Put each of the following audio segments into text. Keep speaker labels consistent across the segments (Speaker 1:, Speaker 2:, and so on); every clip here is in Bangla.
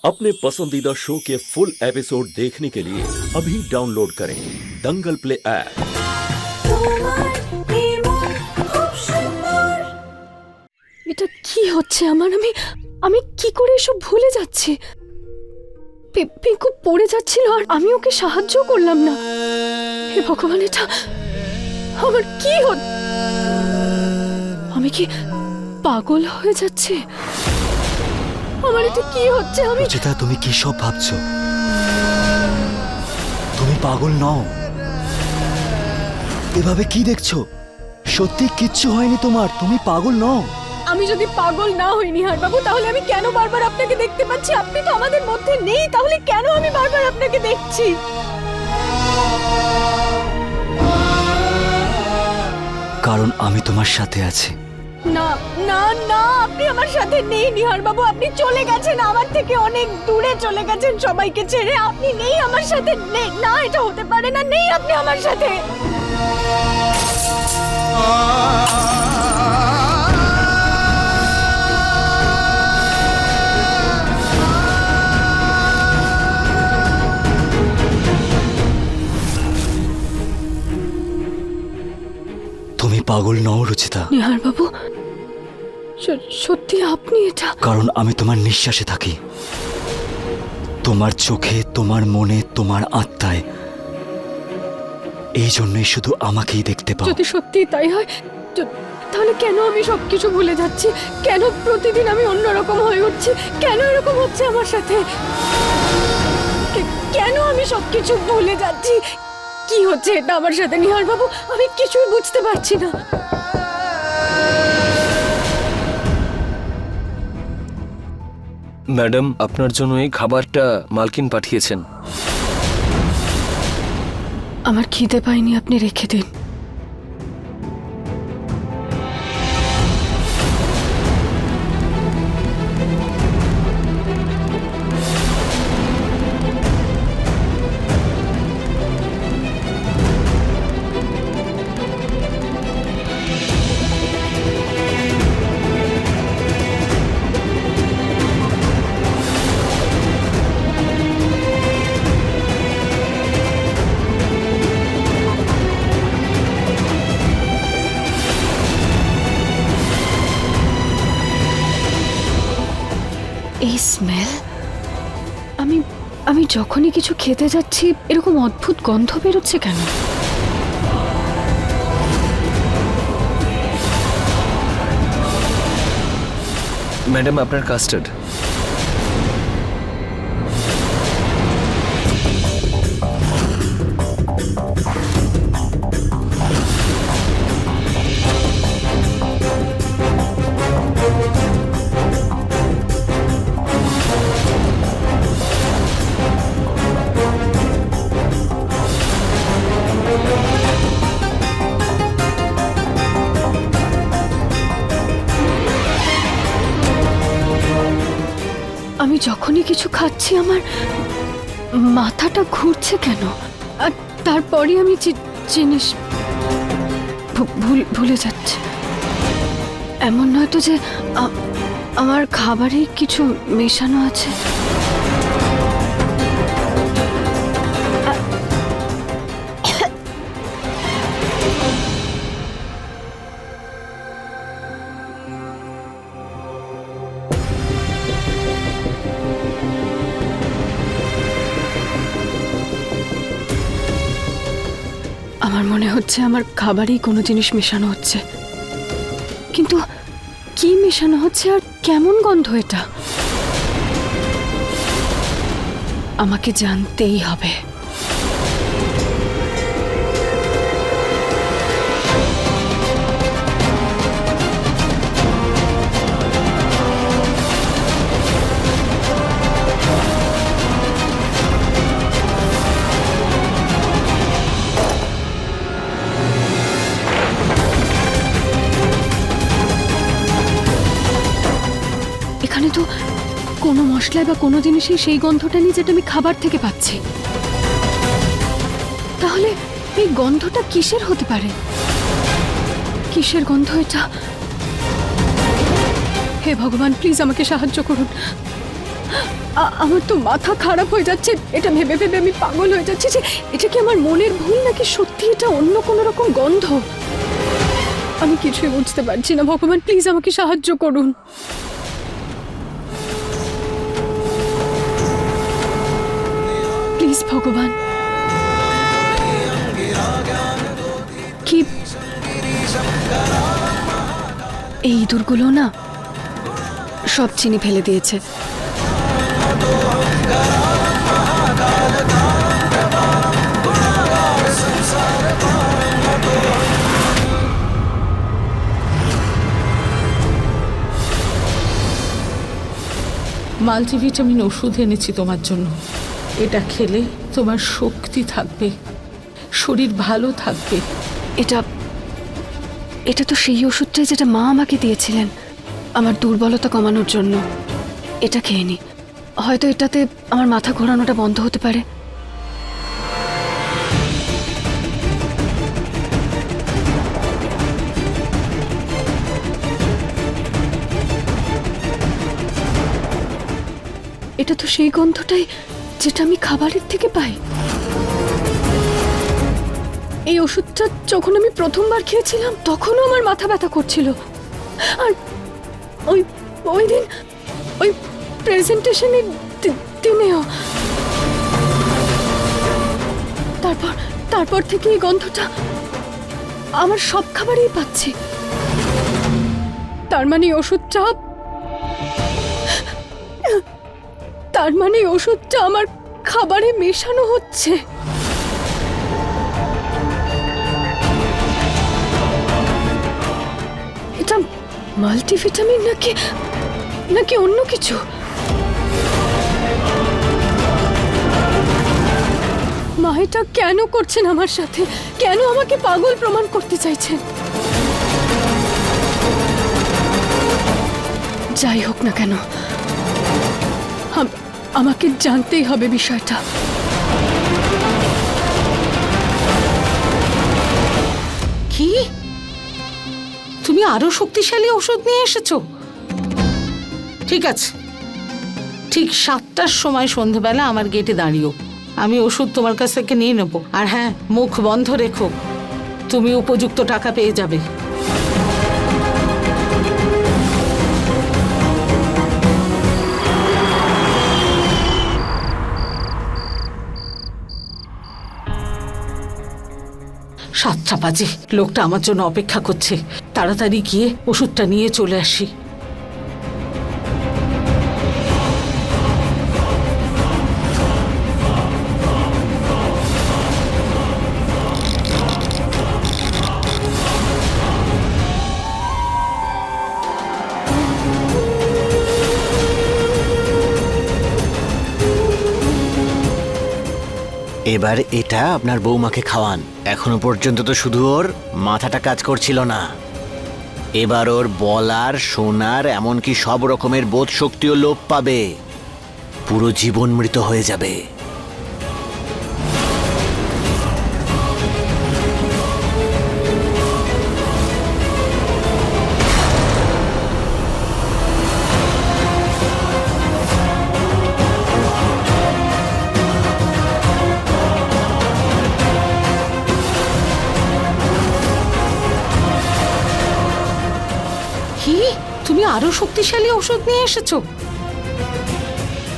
Speaker 1: अपने पसंदीदा शो के फुल एपिसोड देखने के लिए अभी डाउनलोड करें दंगल प्ले ऐप।
Speaker 2: এটা কি হচ্ছে আমার? আমি কি করে এসব ভুলে যাচ্ছি? পিঙ্কু পড়ে যাচ্ছিল আর আমি ওকে সাহায্য করলাম না। হে ভগবান, এটা আমার কি আমি কি পাগল হয়ে যাচ্ছি? আমার এটা কি হচ্ছে?
Speaker 3: রুচিতা, তুমি কি সব ভাবছো? তুমি পাগল নও। এভাবে কি দেখছো? সত্যি কিচ্ছু হয়নি তোমার, তুমি পাগল নও।
Speaker 2: আমি যদি পাগল না হই নিহার বাবু, তাহলে আমি কেন বারবার আপনাকে দেখতে পাচ্ছি? আপনি তো আমাদের মধ্যে নেই, তাহলে কেন আমি বারবার আপনাকে দেখছি?
Speaker 3: কারণ আমি তোমার সাথে আছি।
Speaker 2: না না না, আপনি আমার সাথে নেই নিহার বাবু। আপনি চলে গেছেন, আমার থেকে অনেক দূরে চলে গেছেন সবাইকে ছেড়ে। আপনি নেই আমার সাথে, নেই। না, এটা হতে পারে না। নেই আপনি আমার সাথে।
Speaker 3: তুমি পাগল নও রুচিতা।
Speaker 2: নিহার বাবু, সত্যি আপনি এটা?
Speaker 3: কারণ আমি তোমার নিঃশ্বাসে থাকি, তোমার চোখে, তোমার মনে, তোমার আত্মায়। এই জন্যই শুধু আমাকেই দেখতে পাও।
Speaker 2: যদি সত্যি তাই হয়, তাহলে কেন আমি সবকিছু ভুলে যাচ্ছি? কেন প্রতিদিন আমি অন্যরকম হয়ে উঠছি? কেন এরকম হচ্ছে আমার সাথে? কেন আমি সবকিছু ভুলে যাচ্ছি? কি হচ্ছে এটা আমার সাথে নিহার বাবু? আমি কিছুই বুঝতে পারছি না।
Speaker 4: ম্যাডাম, আপনার জন্য এই খাবারটা মালকিন পাঠিয়েছেন।
Speaker 2: আমার খিদে পাইনি, আপনি রেখে দিন। এই স্মেল! আমি যখনই কিছু খেতে যাচ্ছি এরকম অদ্ভুত গন্ধ বেরোচ্ছে কেন?
Speaker 4: ম্যাডাম, আপনার কাস্টার্ড।
Speaker 2: আমি যখনই কিছু খাচ্ছি আমার মাথাটা ঘুরছে কেন? আর তারপরে আমি জিনিস ভুলে যাচ্ছি। এমন নয় তো যে আমার খাবারে কিছু মেশানো আছে? আমার মনে হচ্ছে আমার খাবারেই কোনো জিনিস মেশানো হচ্ছে, কিন্তু কি মেশানো হচ্ছে আর কেমন গন্ধ এটা? আমাকে জানতেই হবে। এখানে তো কোনো মশলা বা কোনো জিনিসই সেই গন্ধটা নেই যেটা আমি খাবার থেকে পাচ্ছি। তাহলে এই গন্ধটা কিসের হতে পারে? কিসের গন্ধ এটা? হে ভগবান, প্লিজ আমাকে সাহায্য করুন। আমার তো মাথা খারাপ হয়ে যাচ্ছে, এটা ভেবে ভেবে আমি পাগল হয়ে যাচ্ছি যে এটা কি আমার মনের ভুল নাকি সত্যি এটা অন্য কোনো রকম গন্ধ। আমি কিছুই বুঝতে পারছি না। ভগবান প্লিজ আমাকে সাহায্য করুন। প্লিজ ভগবান। কি এই ইঁদুরগুলো না সব চিনি ফেলে দিয়েছে।
Speaker 5: মাল্টিভিটামিন ওষুধ এনেছি তোমার জন্য। এটা খেলে তোমার শক্তি থাকবে, শরীর ভালো থাকবে।
Speaker 2: এটা এটা তো সেই ওষুধটাই যেটা মা আমাকে দিয়েছিলেন আমার দুর্বলতা কমানোর জন্য। এটা খেয়ে নি, হয়তো এটাতে আমার মাথা ঘোরানোটা বন্ধ হতে পারে। এটা তো সেই গন্ধটাই যেটা আমি খাবারের থেকে পাই। এই ওষুধটা যখন আমি প্রথমবার খেয়েছিলাম তখনও আমার মাথা ব্যথা করছিল, আর ওই ওই দিন ওই প্রেজেন্টেশনের দিনেও। তারপর থেকে এই গন্ধটা আমার সব খাবারেই পাচ্ছি। তার মানে ওষুধটা আমার খাবারে মেশানো হচ্ছে। এটা মাল্টিভিটামিন নাকি অন্য কিছু? মা এটা কেন করছেন আমার সাথে? কেন আমাকে পাগল প্রমাণ করতে চাইছেন? যাই হোক না কেন, আমাকে জানতেই হবে বিষয়টা।
Speaker 5: কি তুমি আরো শক্তিশালী ওষুধ নিয়ে এসেছো? ঠিক আছে, ঠিক 7টার সময় সন্ধ্যেবেলা আমার গেটে দাঁড়িও। আমি ওষুধ তোমার কাছ থেকে নিয়ে নেবো। আর হ্যাঁ, মুখ বন্ধ রেখো, তুমি উপযুক্ত টাকা পেয়ে যাবে। সাতটা বাজে, লোকটা আমার জন্য অপেক্ষা করছে। তাড়াতাড়ি গিয়ে ওষুধটা নিয়ে চলে আসি।
Speaker 6: এবার এটা আপনার বৌমাকে খাওয়ান। এখনো পর্যন্ত তো শুধু ওর মাথাটা কাজ করছিল না, এবার ওর বলার, শোনার, এমনকি সব রকমের বোধ শক্তিও লোপ পাবে। পুরো জীবন মৃত হয়ে যাবে।
Speaker 5: কি তুমি আরো শক্তিশালী ওষুধ নিয়ে এসেছো?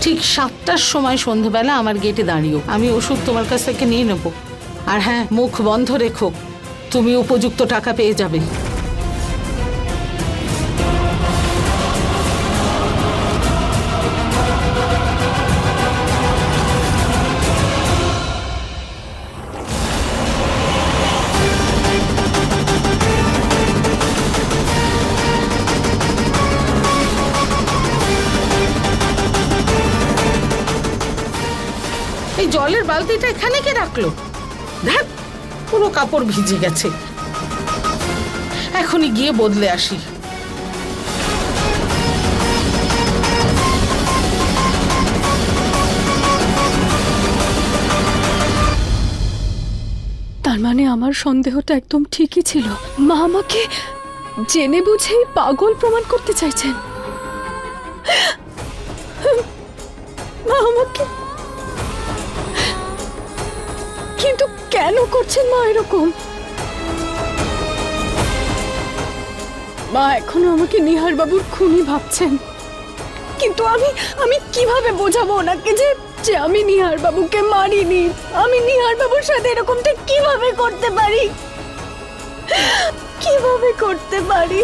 Speaker 5: ঠিক 7টার সময় সন্ধ্যেবেলা আমার গেটে দাঁড়িও। আমি ওষুধ তোমার কাছ থেকে নিয়ে নেবো। আর হ্যাঁ, মুখ বন্ধ রেখো, তুমি উপযুক্ত টাকা পেয়ে যাবে। এই জলের বালতিটা এখানে কে রাখলো? দেখ, পুরো কাপড় ভিজে গেছে। এখনই গিয়ে বদলে আসি।
Speaker 2: তার মানে আমার সন্দেহটা একদম ঠিকই ছিল। মা আমাকে জেনে বুঝেই পাগল প্রমাণ করতে চাইছেন। মা আমাকে, কিন্তু কেন করছেন মা এরকম? মা এখনো আমাকে নিহার বাবুর খুনি ভাবছেন, কিন্তু আমি কিভাবে বোঝাবো ওনাকে যে আমি নিহার বাবুকে মারিনি? আমি নিহার বাবুর সাথে এরকমটা কিভাবে করতে পারি? কিভাবে করতে পারি?